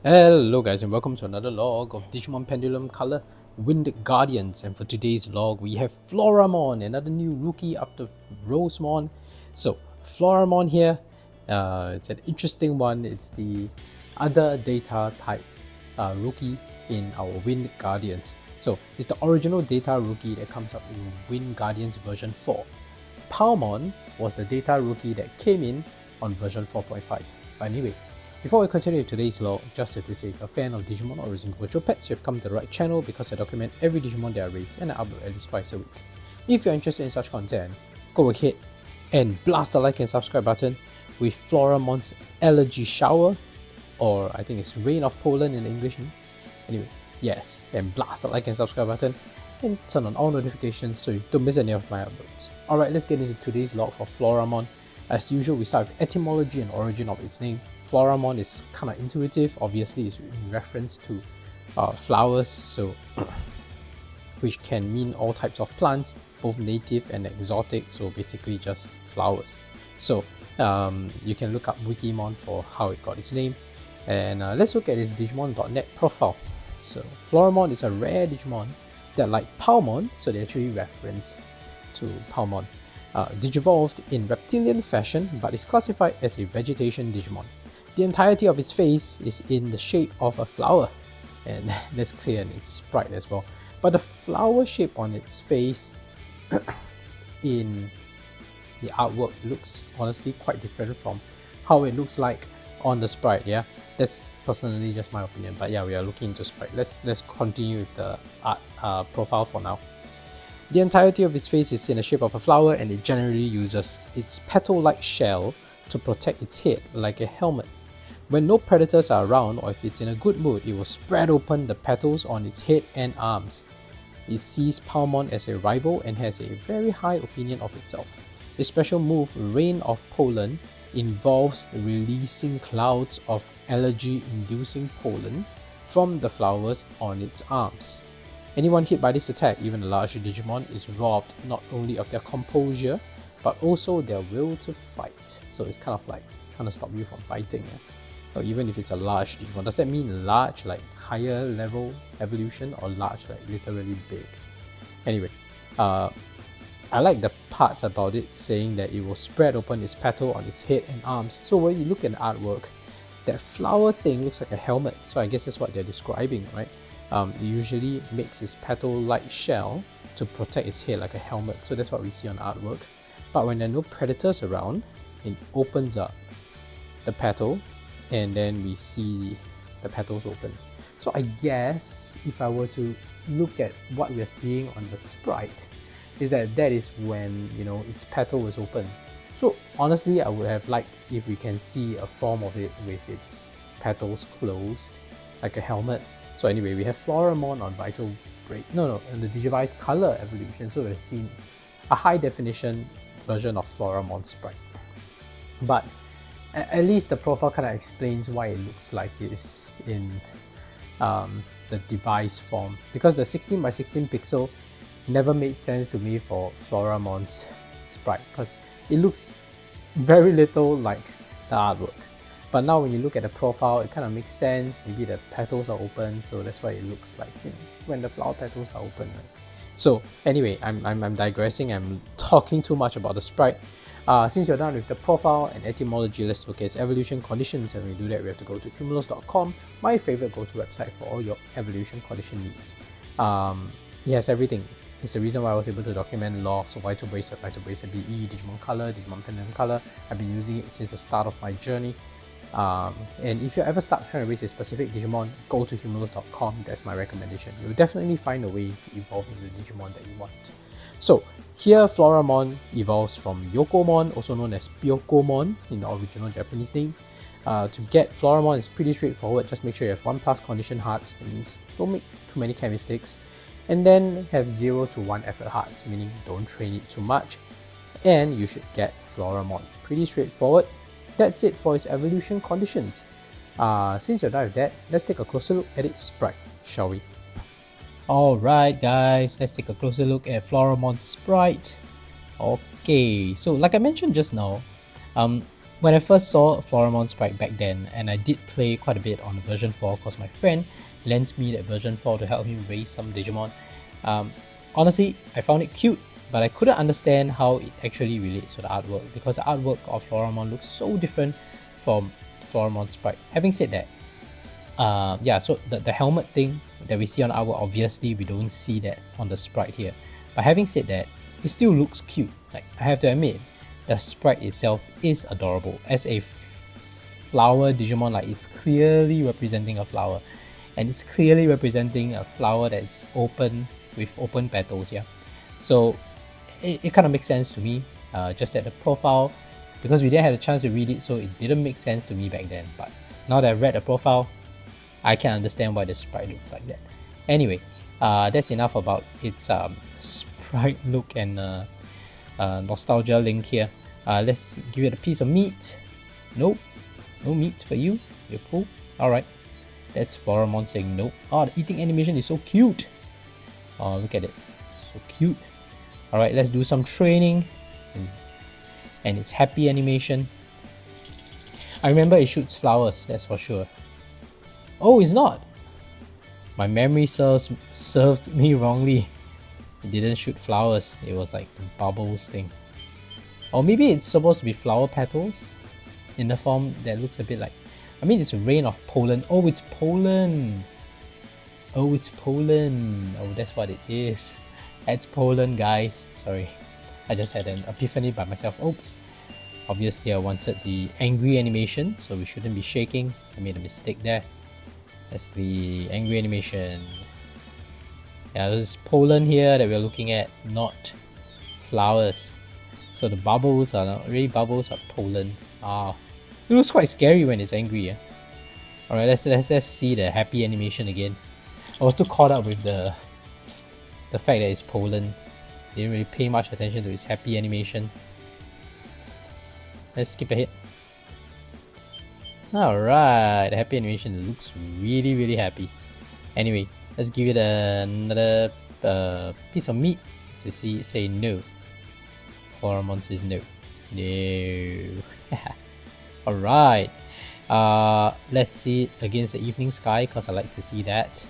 Hello guys and welcome to another log of Digimon Pendulum Color Wind Guardians, and for today's log we have Floramon, another new rookie after Rosemon. So Floramon here, it's an interesting one. It's the other data type rookie in our Wind Guardians. So it's the original data rookie that comes up in Wind Guardians version 4. Palmon was the data rookie that came in on version 4.5. But anyway, before we continue with today's log, just to say if you're a fan of Digimon or raising virtual pets, you've come to the right channel because I document every Digimon that I raise and I upload at least twice a week. If you're interested in such content, go ahead and blast the like and subscribe button with Floramon's Allergy Shower, or I think it's Rain of Pollen in English. Anyway, yes, and blast the like and subscribe button and turn on all notifications so you don't miss any of my uploads. Alright, let's get into today's log for Floramon. As usual, we start with etymology and origin of its name. Floramon is kind of intuitive. Obviously it's in reference to flowers, so which can mean all types of plants, both native and exotic, so basically just flowers. So you can look up Wikimon for how it got its name, and let's look at its Digimon.net profile. So Floramon is a rare Digimon that, like Palmon, so they actually reference to Palmon, digivolved in reptilian fashion but is classified as a vegetation Digimon. The entirety of its face is in the shape of a flower, and that's clear in its sprite as well. But the flower shape on its face in the artwork looks honestly quite different from how it looks like on the sprite. Yeah, that's personally just my opinion, but yeah, we are looking into sprite. Let's continue with the art profile for now. The entirety of its face is in the shape of a flower, and it generally uses its petal-like shell to protect its head like a helmet. When no predators are around, or if it's in a good mood, it will spread open the petals on its head and arms. It sees Palmon as a rival and has a very high opinion of itself. Its special move, Rain of Pollen, involves releasing clouds of allergy-inducing pollen from the flowers on its arms. Anyone hit by this attack, even a large Digimon, is robbed not only of their composure, but also their will to fight. So it's kind of like trying to stop you from fighting. Yeah? Or even if it's a large Digimon, does that mean large like higher level evolution, or large like literally big? Anyway, I like the part about it saying that it will spread open its petal on its head and arms. So when you look at the artwork, that flower thing looks like a helmet, so I guess that's what they're describing, right? It usually makes its petal-like shell to protect its head like a helmet, so that's what we see on the artwork. But when there are no predators around, it opens up the petal, and then we see the petals open. So I guess if I were to look at what we're seeing on the sprite, is that is when, you know, its petal is open. So honestly, I would have liked if we can see a form of it with its petals closed like a helmet. So anyway, we have Floramon on Vital Break, on the Digivice Color evolution, so we've seen a high definition version of Floramon sprite. But at least the profile kind of explains why it looks like it is in the device form, because the 16 by 16 pixel never made sense to me for Floramon's sprite, because it looks very little like the artwork. But now when you look at the profile, it kind of makes sense. Maybe the petals are open, so that's why it looks like, you know, when the flower petals are open. Right? So anyway, I'm digressing. I'm talking too much about the sprite. Since you're done with the profile and etymology, let's look at its evolution conditions. And when we do that, we have to go to cumulus.com, my favorite go-to website for all your evolution condition needs. It has everything. It's the reason why I was able to document logs of Vital Bracelet, Vital Bracelet BE, Digimon Color, Digimon Pendulum Color. I've been using it since the start of my journey. And if you're ever stuck trying to raise a specific Digimon, go to cumulus.com. That's my recommendation. You'll definitely find a way to evolve into the Digimon that you want. So here, Floramon evolves from Yokomon, also known as Byokomon in the original Japanese name. To get Floramon is pretty straightforward. Just make sure you have 1+ condition hearts. That means don't make too many chem mistakes. And then have 0 to 1 effort hearts, meaning don't train it too much. And you should get Floramon. Pretty straightforward. That's it for its evolution conditions. Since you're done with that, let's take a closer look at its sprite, shall we? Alright guys, let's take a closer look at Floramon's sprite. Okay, so like I mentioned just now, when I first saw Floramon sprite back then, and I did play quite a bit on version 4 because my friend lent me that version 4 to help him raise some Digimon. Honestly, I found it cute, but I couldn't understand how it actually relates to the artwork because the artwork of Floramon looks so different from Floramon sprite. Having said that, yeah, so the helmet thing that we see on artwork, obviously we don't see that on the sprite here. But having said that, it still looks cute. Like, I have to admit, the sprite itself is adorable. As a flower Digimon, like, it's clearly representing a flower, and it's clearly representing a flower that's open with open petals. Yeah, so it kind of makes sense to me. Just that the profile, because we didn't have a chance to read it, so it didn't make sense to me back then. But now that I've read the profile, I can understand why the sprite looks like that. Anyway, that's enough about its sprite look and nostalgia link here. Let's give it a piece of meat. Nope, no meat for you. You're full. Alright, that's Floramon saying no. Oh, the eating animation is so cute. Oh, look at it, so cute. Alright, let's do some training. And it's happy animation. I remember it shoots flowers, that's for sure. Oh, it's not. My memory served me wrongly. It didn't shoot flowers. It was like the bubbles thing. Or maybe it's supposed to be flower petals in the form that looks a bit like... I mean, it's a rain of pollen. Oh, it's pollen. Oh, it's pollen. Oh, that's what it is. It's pollen, guys. Sorry. I just had an epiphany by myself. Oops. Obviously, I wanted the angry animation, so we shouldn't be shaking. I made a mistake there. That's the angry animation. Yeah, there's pollen here that we're looking at, not flowers. So the bubbles are not really bubbles, but pollen. Ah, it looks quite scary when it's angry. Yeah. All right, let's see the happy animation again. I was too caught up with the fact that it's pollen. Didn't really pay much attention to its happy animation. Let's skip ahead. Alright, the happy animation looks really happy. Anyway, let's give it another piece of meat to say no. Floramon says no. No. Alright. Let's see it against the evening sky because I like to see that.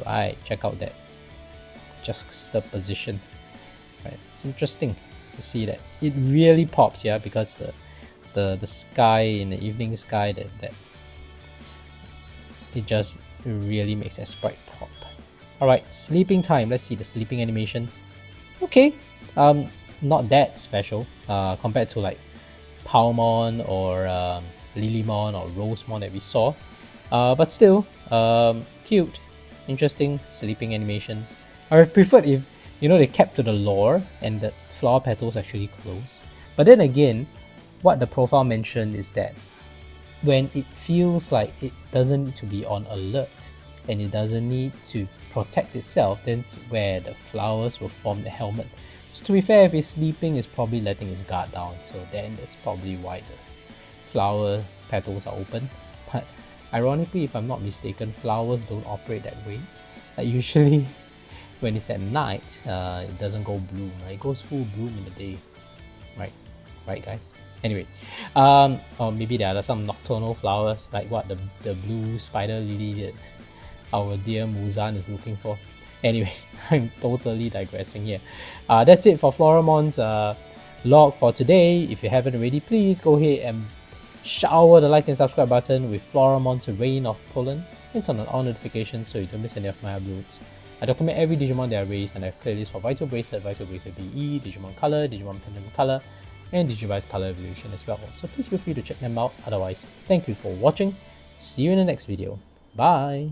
Right, check out that juxtaposition. Right, it's interesting to see that. It really pops, yeah, because the sky in the evening sky that it just really makes that sprite pop. Alright, sleeping time. Let's see the sleeping animation. Okay, not that special compared to like Palmon or Lilymon or Rosemon that we saw, but still cute, interesting sleeping animation. I would have preferred if, you know, they kept to the lore and the flower petals actually close. But then again, what the profile mentioned is that when it feels like it doesn't need to be on alert and it doesn't need to protect itself, then it's where the flowers will form the helmet. So to be fair, if it's sleeping, it's probably letting its guard down, so then that's probably why the flower petals are open. But ironically, if I'm not mistaken, flowers don't operate that way. Like usually when it's at night, it doesn't go bloom. It goes full bloom in the day, right guys? Anyway, or maybe there are some nocturnal flowers like what the blue spider lily that our dear Muzan is looking for. Anyway, I'm totally digressing here. That's it for Floramon's log for today. If you haven't already, please go ahead and shower the like and subscribe button with Floramon's rain of pollen and turn on all notifications so you don't miss any of my uploads. I document every Digimon that I raise, and I have playlists for Vital Bracelet, Vital Bracelet BE, Digimon Color, Digimon Pendulum Color, and Digivice Color Evolution as well. So please feel free to check them out. Otherwise, thank you for watching. See you in the next video. Bye!